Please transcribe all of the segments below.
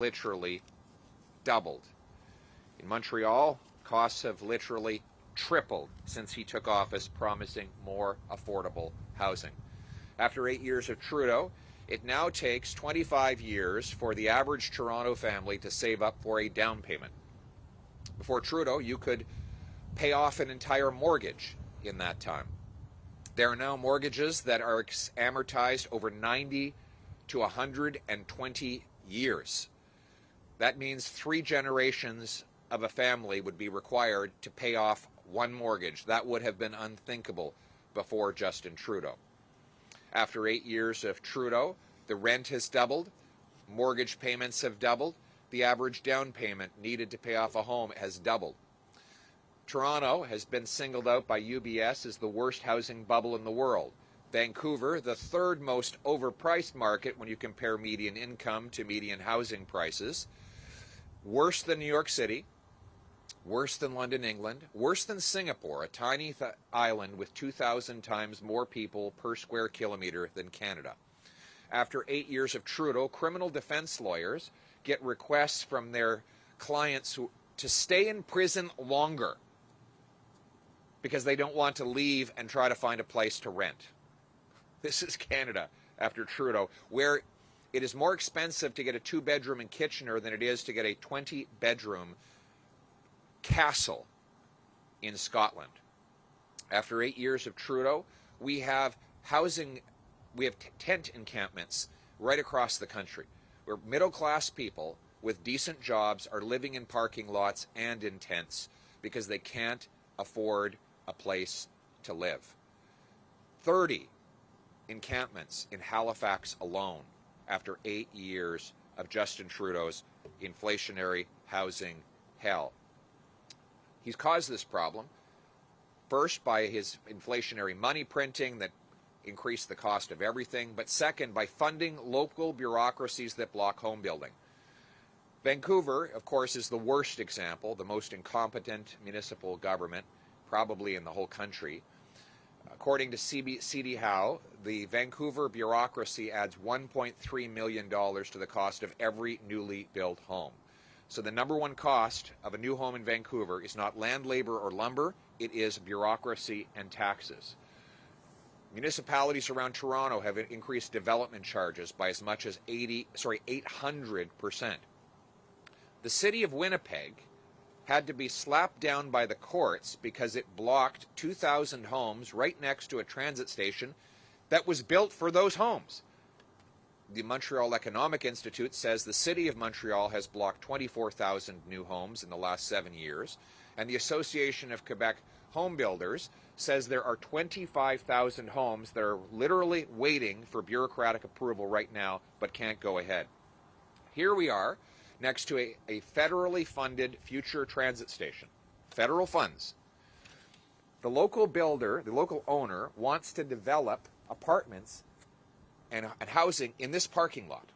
literally doubled. In Montreal, costs have literally tripled since he took office, promising more affordable housing. After 8 years of Trudeau, it now takes 25 years for the average Toronto family to save up for a down payment. Before Trudeau, you could pay off an entire mortgage in that time. There are now mortgages that are amortized over 90 to 120 years. That means 3 generations of a family would be required to pay off one mortgage. That would have been unthinkable before Justin Trudeau. After 8 years of Trudeau, the rent has doubled, mortgage payments have doubled, the average down payment needed to pay off a home has doubled. Toronto has been singled out by UBS as the worst housing bubble in the world. Vancouver, the third most overpriced market when you compare median income to median housing prices. Worse than New York City, worse than London, England, worse than Singapore, a tiny island with 2,000 times more people per square kilometer than Canada. After 8 years of Trudeau, criminal defense lawyers get requests from their clients to stay in prison longer because they don't want to leave and try to find a place to rent. This is Canada after Trudeau, where it is more expensive to get a 2-bedroom in Kitchener than it is to get a 20-bedroom castle in Scotland. After 8 years of Trudeau, we have tent encampments right across the country, where middle-class people with decent jobs are living in parking lots and in tents because they can't afford a place to live. 30 encampments in Halifax alone after 8 years of Justin Trudeau's inflationary housing hell. He's caused this problem, first by his inflationary money printing that increased the cost of everything, but second by funding local bureaucracies that block home building. Vancouver, of course, is the worst example, the most incompetent municipal government probably in the whole country. According to CD Howe, the Vancouver bureaucracy adds $1.3 million to the cost of every newly built home. So the number one cost of a new home in Vancouver is not land, labor, or lumber, it is bureaucracy and taxes. Municipalities around Toronto have increased development charges by as much as 800%. The city of Winnipeg had to be slapped down by the courts because it blocked 2,000 homes right next to a transit station that was built for those homes. The Montreal Economic Institute says the city of Montreal has blocked 24,000 new homes in the last 7 years, and the Association of Quebec Home Builders says there are 25,000 homes that are literally waiting for bureaucratic approval right now but can't go ahead. Here we are next to a federally funded future transit station, federal funds. The local builder, the local owner, wants to develop apartments and housing in this parking lot.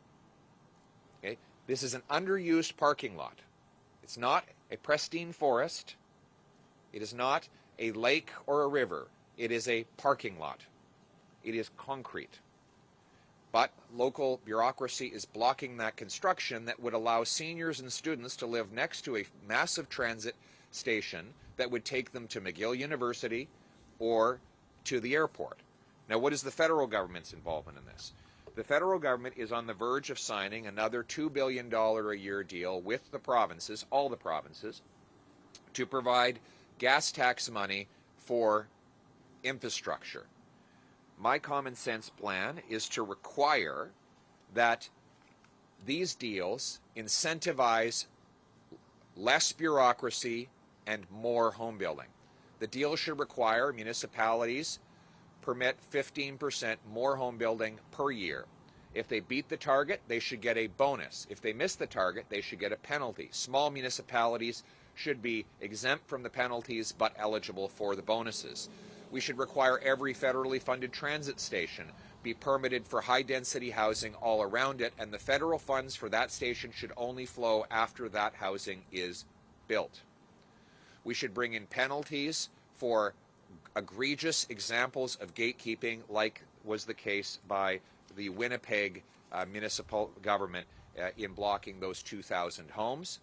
Okay? This is an underused parking lot. It's not a pristine forest. It is not a lake or a river. It is a parking lot. It is concrete. But local bureaucracy is blocking that construction that would allow seniors and students to live next to a massive transit station that would take them to McGill University or to the airport. Now, what is the federal government's involvement in this? The federal government is on the verge of signing another $2 billion a year deal with the provinces, all the provinces, to provide gas tax money for infrastructure. My common sense plan is to require that these deals incentivize less bureaucracy and more home building. The deal should require municipalities permit 15% more home building per year. If they beat the target, they should get a bonus. If they miss the target, they should get a penalty. Small municipalities should be exempt from the penalties but eligible for the bonuses. We should require every federally funded transit station be permitted for high-density housing all around it, and the federal funds for that station should only flow after that housing is built. We should bring in penalties for egregious examples of gatekeeping, like was the case by the Winnipeg municipal government in blocking those 2,000 homes.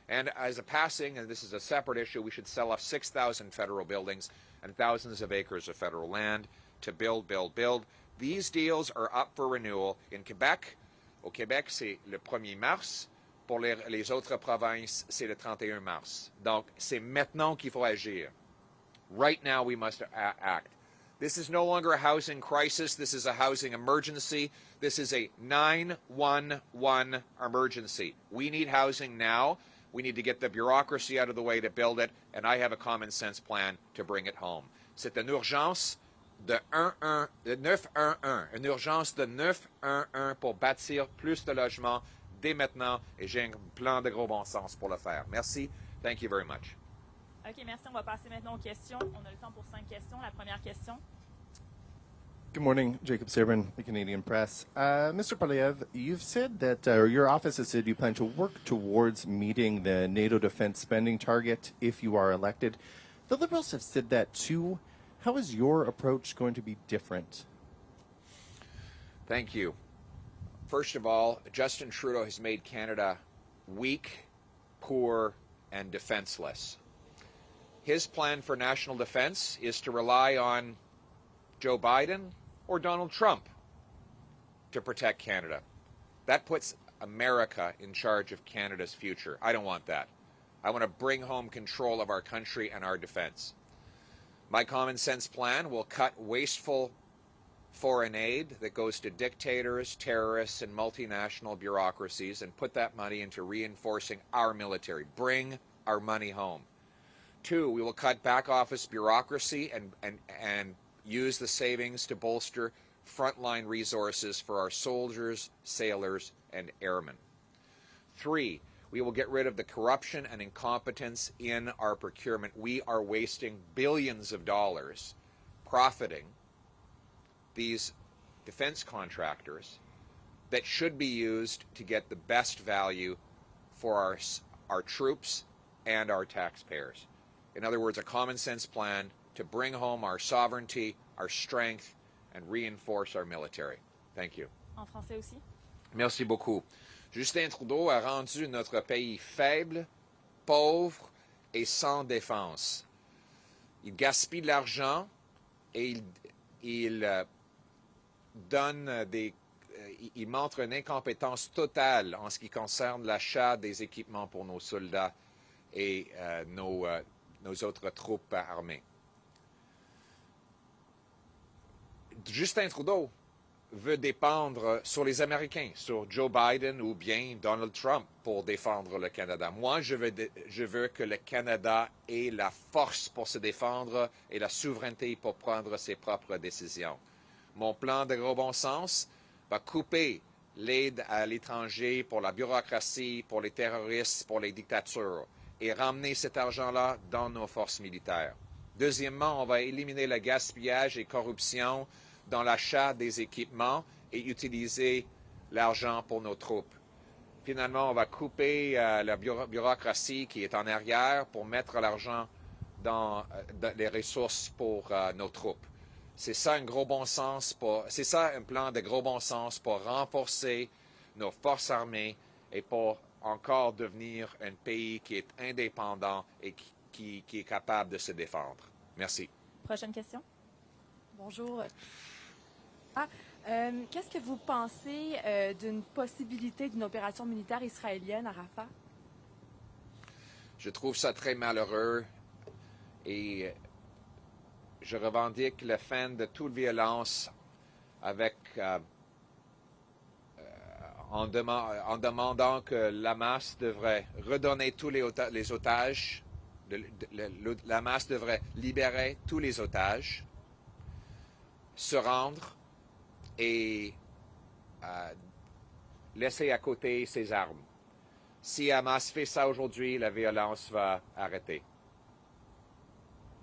And as a passing, and this is a separate issue, we should sell off 6,000 federal buildings and thousands of acres of federal land to build, build, build. These deals are up for renewal in Quebec. Au Québec, c'est le 1er mars. Pour les autres provinces, c'est le 31 mars. Donc, c'est maintenant qu'il faut agir. Right now, we must act. This is no longer a housing crisis. This is a housing emergency. This is a 911 emergency. We need housing now. We need to get the bureaucracy out of the way to build it, and I have a common sense plan to bring it home. C'est une urgence de 911, une urgence de 911 pour bâtir plus de logements dès maintenant, et j'ai un plan de gros bon sens pour le faire. Merci. Thank you very much. OK, merci. On va passer maintenant aux questions. On a le temps pour 5 questions. La première question. Good morning, Jacob Sabrin, the Canadian Press. Mr. Poilievre, you've said that, or your office has said you plan to work towards meeting the NATO defense spending target if you are elected. The Liberals have said that too. How is your approach going to be different? Thank you. First of all, Justin Trudeau has made Canada weak, poor, and defenseless. His plan for national defense is to rely on Joe Biden or Donald Trump to protect Canada. That puts America in charge of Canada's future. I don't want that. I want to bring home control of our country and our defense. My common sense plan will cut wasteful foreign aid that goes to dictators, terrorists, and multinational bureaucracies and put that money into reinforcing our military. Bring our money home. 2, we will cut back office bureaucracy and use the savings to bolster frontline resources for our soldiers, sailors, and airmen. 3, we will get rid of the corruption and incompetence in our procurement. We are wasting billions of dollars profiting these defense contractors that should be used to get the best value for our troops and our taxpayers. In other words, a common sense plan to bring home our sovereignty, our strength, and reinforce our military. Thank you. En français aussi. Merci beaucoup. Justin Trudeau a rendu notre pays faible, pauvre et sans défense. Il gaspille de l'argent et il montre une incompétence totale en ce qui concerne l'achat des équipements pour nos soldats et nos autres troupes armées. Justin Trudeau veut dépendre sur les Américains, sur Joe Biden ou bien Donald Trump pour défendre le Canada. Moi, je veux que le Canada ait la force pour se défendre et la souveraineté pour prendre ses propres décisions. Mon plan de gros bon sens va couper l'aide à l'étranger pour la bureaucratie, pour les terroristes, pour les dictatures et ramener cet argent-là dans nos forces militaires. Deuxièmement, on va éliminer le gaspillage et corruption dans l'achat des équipements et utiliser l'argent pour nos troupes. Finalement, on va couper la bureaucratie qui est en arrière pour mettre l'argent dans les ressources pour nos troupes. C'est ça un gros bon sens c'est ça un plan de gros bon sens pour renforcer nos forces armées et pour encore devenir un pays qui est indépendant et qui est capable de se défendre. Merci. Prochaine question. Bonjour. Qu'est-ce que vous pensez d'une possibilité d'une opération militaire israélienne à Rafah? Je trouve ça très malheureux et je revendique la fin de toute violence avec en demandant que l'Hamas devrait redonner tous les otages. L'Hamas devrait libérer tous les otages, se rendre et laisser à côté ses armes. Si Hamas fait ça aujourd'hui, la violence va arrêter.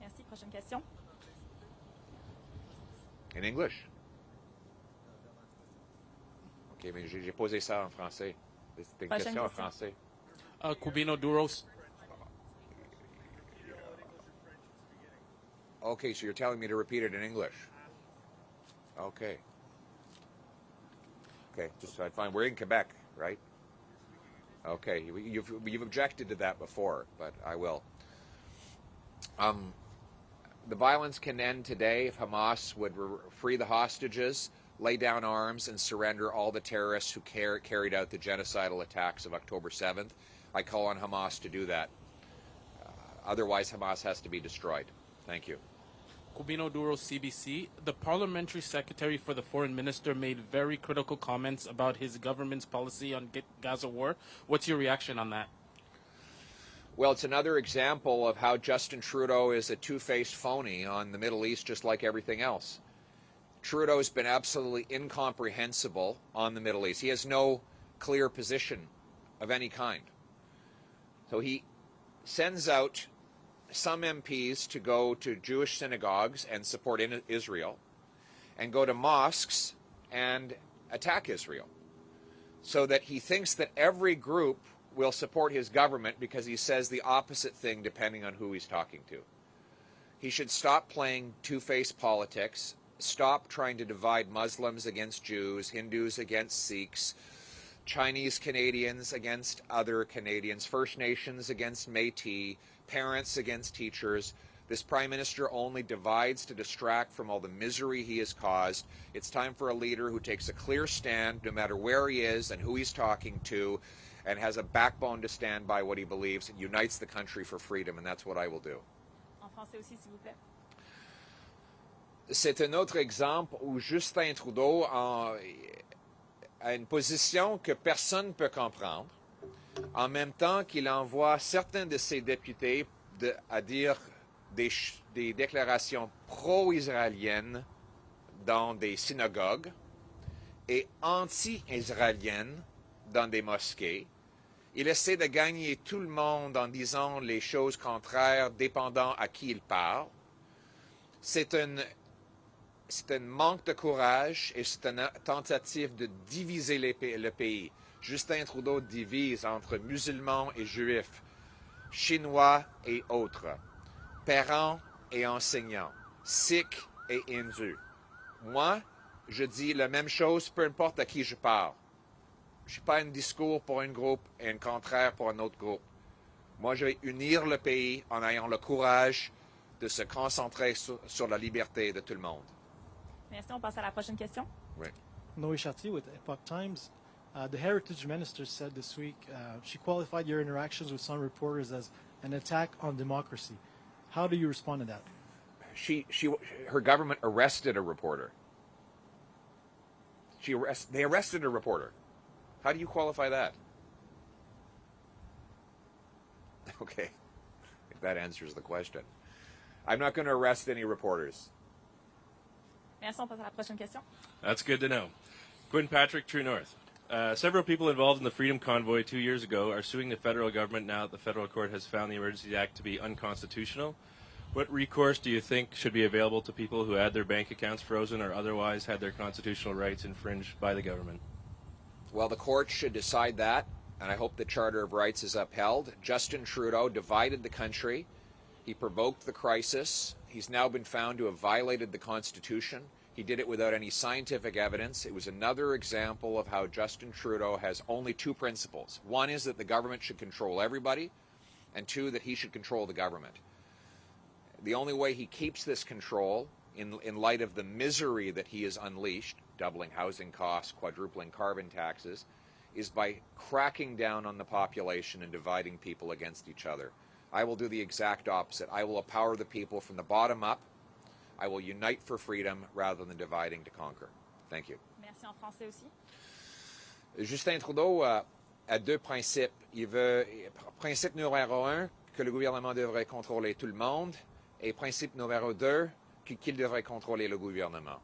Merci. Prochaine question. In English? OK, mais j'ai posé ça en français. C'est une question en français. Cubino Duros. Okay, so you're telling me to repeat it in English. Okay. Okay, just fine. We're in Quebec, right? Okay, you've objected to that before, but I will. The violence can end today if Hamas would free the hostages, lay down arms, and surrender all the terrorists who carried out the genocidal attacks of October 7th. I call on Hamas to do that. Otherwise, Hamas has to be destroyed. Thank you. Cubino Duro, CBC. The parliamentary secretary for the foreign minister made very critical comments about his government's policy on Gaza war. What's your reaction on that? Well, it's another example of how Justin Trudeau is a two-faced phony on the Middle East, just like everything else. Trudeau's been absolutely incomprehensible on the Middle East. He has no clear position of any kind. So he sends out some MPs to go to Jewish synagogues and support Israel, and go to mosques and attack Israel, so that he thinks that every group will support his government because he says the opposite thing depending on who he's talking to. He should stop playing two-faced politics, stop trying to divide Muslims against Jews, Hindus against Sikhs, Chinese Canadians against other Canadians, First Nations against Métis, parents against teachers. This Prime Minister only divides to distract from all the misery he has caused. It's time for a leader who takes a clear stand no matter where he is and who he's talking to, and has a backbone to stand by what he believes, and unites the country for freedom, and that's what I will do. En français aussi, s'il vous plaît. C'est un autre exemple où Justin Trudeau a une position que personne ne peut comprendre, en même temps qu'il envoie certains de ses députés à dire des déclarations pro-israéliennes dans des synagogues et anti-israéliennes dans des mosquées. Il essaie de gagner tout le monde en disant les choses contraires dépendant à qui il parle. C'est un manque de courage et c'est une tentative de diviser le pays. Justin Trudeau divise entre musulmans et juifs, chinois et autres, parents et enseignants, sikhs et hindus. Moi, je dis la même chose, peu importe à qui je parle. Je ne suis pas un discours pour un groupe et un contraire pour un autre groupe. Moi, je vais unir le pays en ayant le courage de se concentrer sur la liberté de tout le monde. Merci, on passe à la prochaine question. Oui. Noé Chatier with Epoch Times. The Heritage Minister said this week she qualified your interactions with some reporters as an attack on democracy. How do you respond to that? Her government arrested a reporter. They arrested a reporter. How do you qualify that? Okay, if that answers the question. I'm not going to arrest any reporters. Merci, on passe à la prochaine question. That's good to know. Quinn Patrick, True North. Several people involved in the Freedom Convoy 2 years ago are suing the federal government now that the federal court has found the Emergency Act to be unconstitutional. What recourse do you think should be available to people who had their bank accounts frozen or otherwise had their constitutional rights infringed by the government? Well, the court should decide that, and I hope the Charter of Rights is upheld. Justin Trudeau divided the country. He provoked the crisis. He's now been found to have violated the Constitution. He did it without any scientific evidence. It was another example of how Justin Trudeau has only two principles. One is that the government should control everybody, and two, that he should control the government. The only way he keeps this control, in light of the misery that he has unleashed, doubling housing costs, quadrupling carbon taxes, is by cracking down on the population and dividing people against each other. I will do the exact opposite. I will empower the people from the bottom up. I will unite for freedom rather than dividing to conquer. Thank you. Merci, en français aussi. Justin Trudeau a deux principes. Principe numéro 1, que le gouvernement devrait contrôler tout le monde, et principe numéro 2, qu'il devrait contrôler le gouvernement.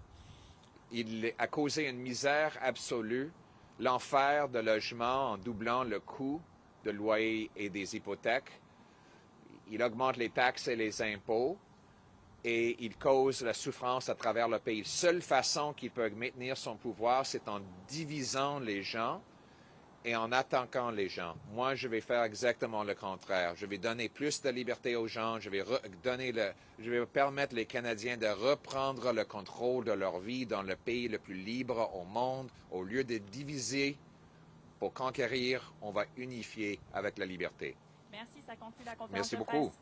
Il a causé une misère absolue, l'enfer de logement en doublant le coût de loyer et des hypothèques. Il augmente les taxes et les impôts et il cause la souffrance à travers le pays. La seule façon qu'il peut maintenir son pouvoir, c'est en divisant les gens et en attaquant les gens. Moi, je vais faire exactement le contraire. Je vais donner plus de liberté aux gens. Je vais permettre les Canadiens de reprendre le contrôle de leur vie dans le pays le plus libre au monde, au lieu de diviser Pour conquérir, on va unifier avec la liberté. Merci, ça conclut la conférence Merci de beaucoup. presse.